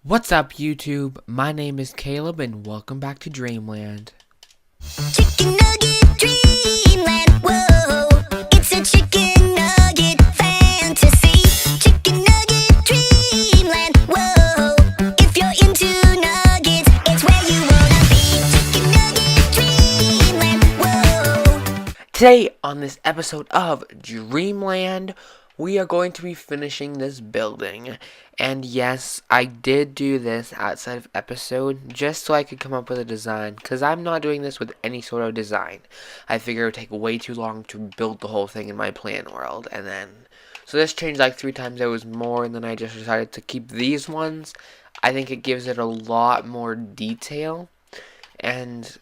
What's up, YouTube? My name is Caleb, and welcome back to Dreamland. Chicken nugget dreamland, whoa, it's a chicken nugget fantasy. Chicken nugget dreamland, whoa, if you're into nuggets, it's where you wanna be. Chicken nugget dreamland, whoa. Today, on this episode of Dreamland, we are going to be finishing this building. And yes, I did do this outside of episode just so I could come up with a design, because I'm not doing this with any sort of design. I figured it would take way too long to build the whole thing in my plan world, and then so this changed like 3 times. There was more, and then I just decided to keep these ones. I think it gives it a lot more detail, and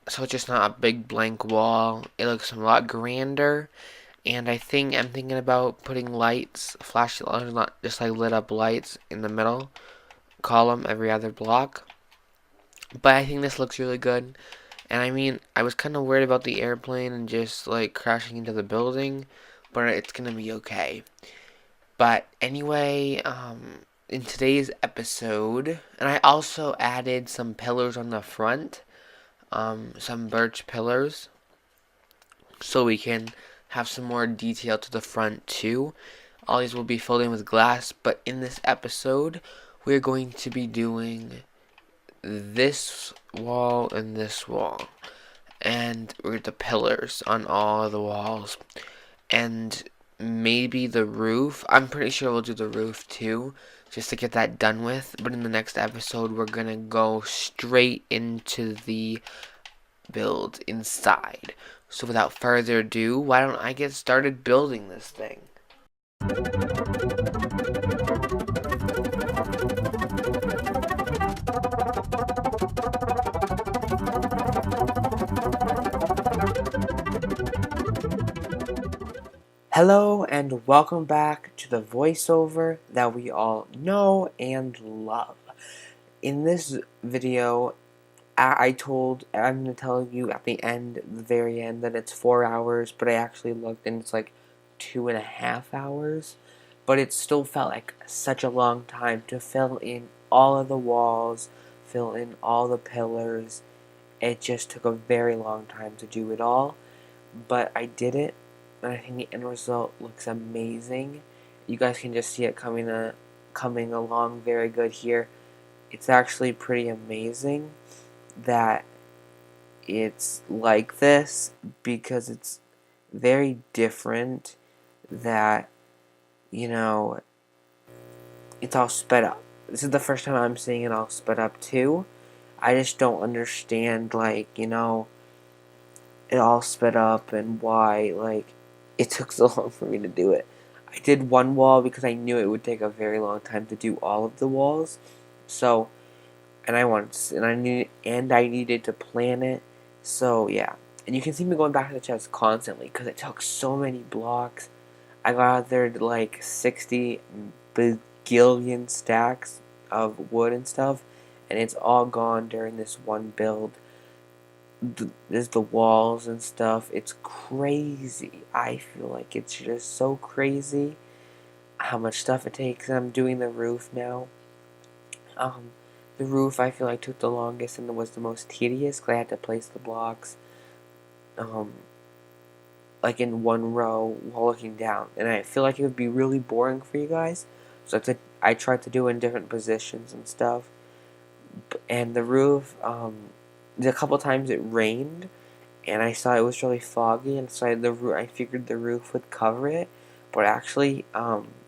so it's just not a big blank wall. It looks a lot grander. And I'm thinking about putting lights, flash lights, not just like lit up lights in the middle column every other block. But I think this looks really good. And I mean, I was kind of worried about the airplane and just like crashing into the building, but it's gonna be okay. But anyway, in today's episode, and I also added some pillars on the front, some birch pillars, so we can have some more detail to the front too. All these will be filled in with glass, but in this episode, we're going to be doing this wall and this wall. And we're the pillars on all of the walls. And maybe the roof. I'm pretty sure we'll do the roof too, just to get that done with. But in the next episode, we're going to go straight into the build inside. So without further ado, why don't I get started building this thing? Hello and welcome back to the voiceover that we all know and love. In this video, I'm going to tell you at the end, the very end, that it's 4 hours, but I actually looked and it's like 2.5 hours. But it still felt like such a long time to fill in all of the walls, fill in all the pillars. It just took a very long time to do it all, but I did it, and I think the end result looks amazing. You guys can just see it coming along very good here. It's actually pretty amazing that it's like this, because it's very different that, you know, it's all sped up. This is the first time I'm seeing it all sped up too. I just don't understand, like, it all sped up and why, like, it took so long for me to do it. I did one wall because I knew it would take a very long time to do all of the walls. So, and I needed to plan it. So yeah, and you can see me going back to the chest constantly because it took so many blocks. I got out there to like 60 bagillion stacks of wood and stuff, and it's all gone during this one build. There's the walls and stuff. It's crazy. I feel like it's just so crazy how much stuff it takes. I'm doing the roof now. The roof I feel like took the longest and was the most tedious because I had to place the blocks like in one row while looking down, and I feel like it would be really boring for you guys, so I tried to do it in different positions and stuff. And the roof, a couple times it rained, and I saw it was really foggy, and so I figured the roof would cover it, but actually,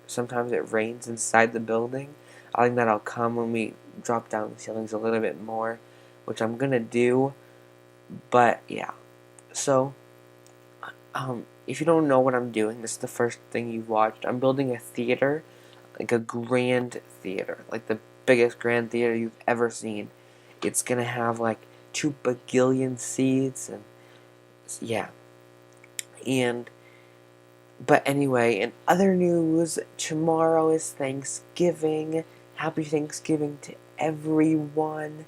sometimes it rains inside the building. I think that'll come when we drop down the ceilings a little bit more, which I'm gonna do. But yeah, so if you don't know what I'm doing, this is the first thing you've watched. I'm building a theater, like a grand theater, like the biggest grand theater you've ever seen. It's gonna have like 2 bagillion seats, and yeah. But anyway, in other news, tomorrow is Thanksgiving. Happy Thanksgiving to everyone.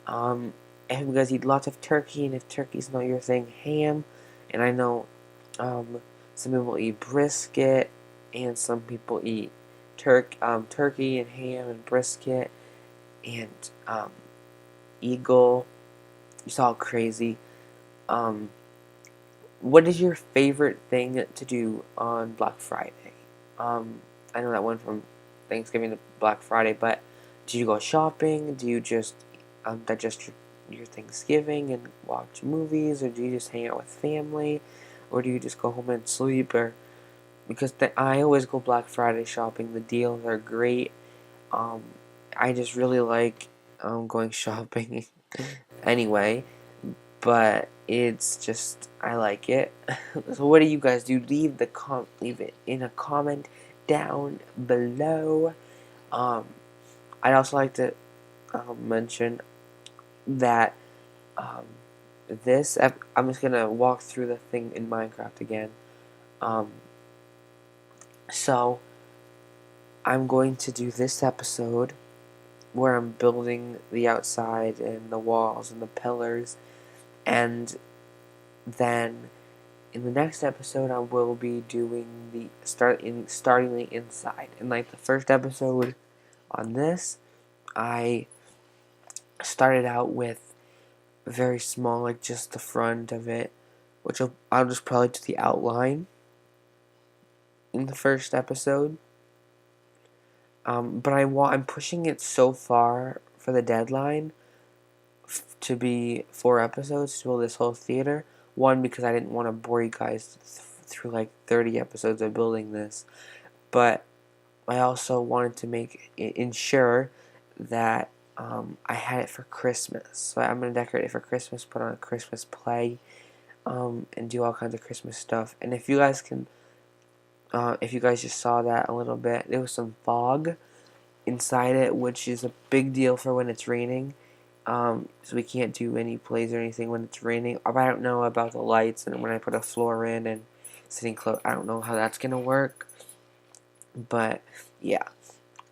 And you guys eat lots of turkey, and if turkey's not your thing, ham. And I know some people eat brisket, and some people eat turkey and ham and brisket. and Eagle. You saw crazy. What is your favorite thing to do on Black Friday? I know that went from Thanksgiving to Black Friday, but do you go shopping? Do you just digest your Thanksgiving and watch movies, or do you just hang out with family, or do you just go home and sleep? Or because I always go Black Friday shopping. The deals are great. Um, I just really like going shopping anyway, but it's just I like it. So what do you guys do? Leave it in a comment down below. I'd also like to mention that I'm just gonna walk through the thing in Minecraft again. So I'm going to do this episode where I'm building the outside and the walls and the pillars, and then in the next episode I will be doing the starting the inside. In like the first episode on this, I started out with very small, like just the front of it, which I'll just probably do the outline in the first episode. But I'm pushing it so far for the deadline to be 4 episodes to build this whole theater. One, because I didn't want to bore you guys through like 30 episodes of building this, but I also wanted to ensure that I had it for Christmas. So I'm gonna decorate it for Christmas, put on a Christmas play, and do all kinds of Christmas stuff. And if you guys just saw that a little bit, there was some fog inside it, which is a big deal for when it's raining. So we can't do any plays or anything when it's raining. I don't know about the lights and when I put a floor in and sitting close. I don't know how that's gonna work. But yeah,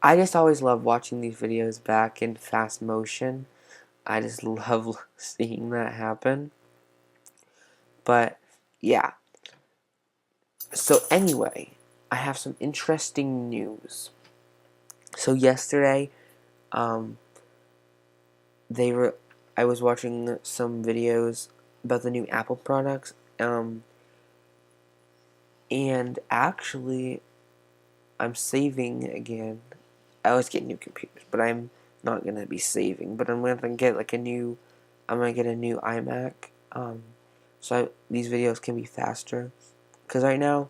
I just always love watching these videos back in fast motion. I just love seeing that happen. But yeah. So anyway, I have some interesting news. So yesterday, I was watching some videos about the new Apple products, and actually, I'm saving again. I always get new computers, but I'm not gonna be saving. But I'm gonna get a new iMac, so these videos can be faster. Because right now,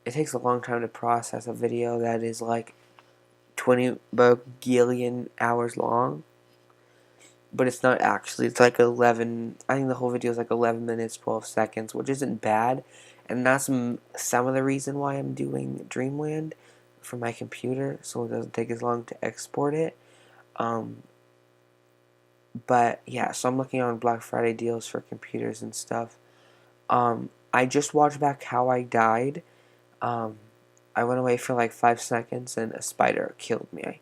it takes a long time to process a video that is like 20 bagillion hours long. But it's not actually. It's like 11. I think the whole video is like 11 minutes, 12 seconds, which isn't bad. And that's some of the reason why I'm doing Dreamland for my computer, so it doesn't take as long to export it. But yeah, so I'm looking on Black Friday deals for computers and stuff. I just watched back how I died. I went away for like 5 seconds and a spider killed me.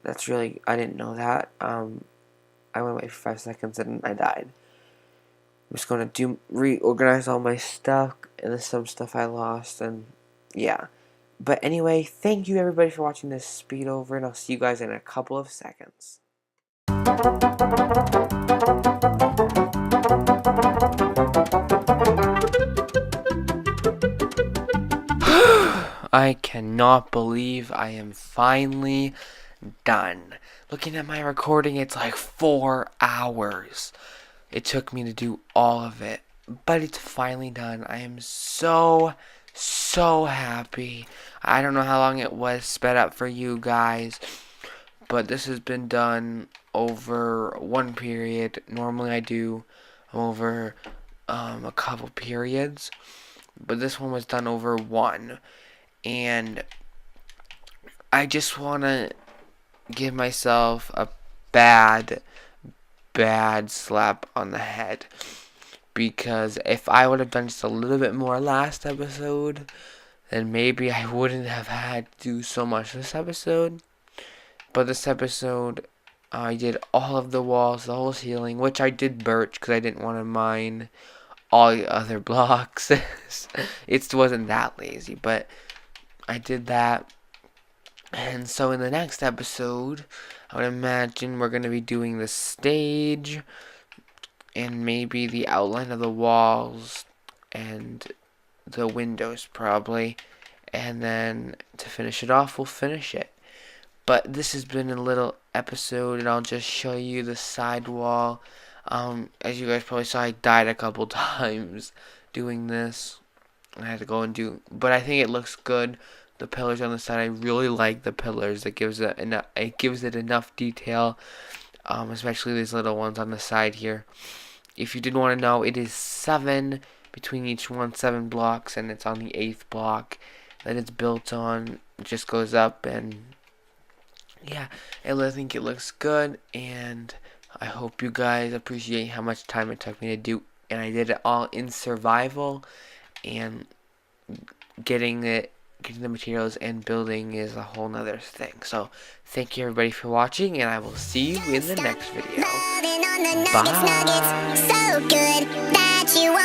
I didn't know that. I went away for 5 seconds and I died. I'm just going to reorganize all my stuff, and there's some stuff I lost, and yeah. But anyway, thank you everybody for watching this speed over, and I'll see you guys in a couple of seconds. I cannot believe I am finally done. Looking at my recording, it's like 4 hours. It took me to do all of it, but it's finally done. I am so happy. I don't know how long it was sped up for you guys, but this has been done over one period. Normally I do over a couple periods, but this one was done over one. And I just want to give myself a bad slap on the head, because if I would have done just a little bit more last episode, then maybe I wouldn't have had to do so much this episode. But this episode, I did all of the walls, the whole ceiling, which I did birch because I didn't want to mine all the other blocks. It wasn't that lazy, but I did that. And so in the next episode, I would imagine we're going to be doing the stage and maybe the outline of the walls and the windows probably. And then to finish it off, we'll finish it. But this has been a little episode, and I'll just show you the side wall. As you guys probably saw, I died a couple times doing this. I had to go and do, but I think it looks good. The pillars on the side, I really like the pillars. It gives it enough detail, especially these little ones on the side here. If you did want to know, it is 7 between each one, 7 blocks, and it's on the 8th block that it's built on. It just goes up, and yeah, I think it looks good, and I hope you guys appreciate how much time it took me to do, and I did it all in survival, and getting the materials and building is a whole nother thing. So thank you everybody for watching, and I will see you in the next video. Bye.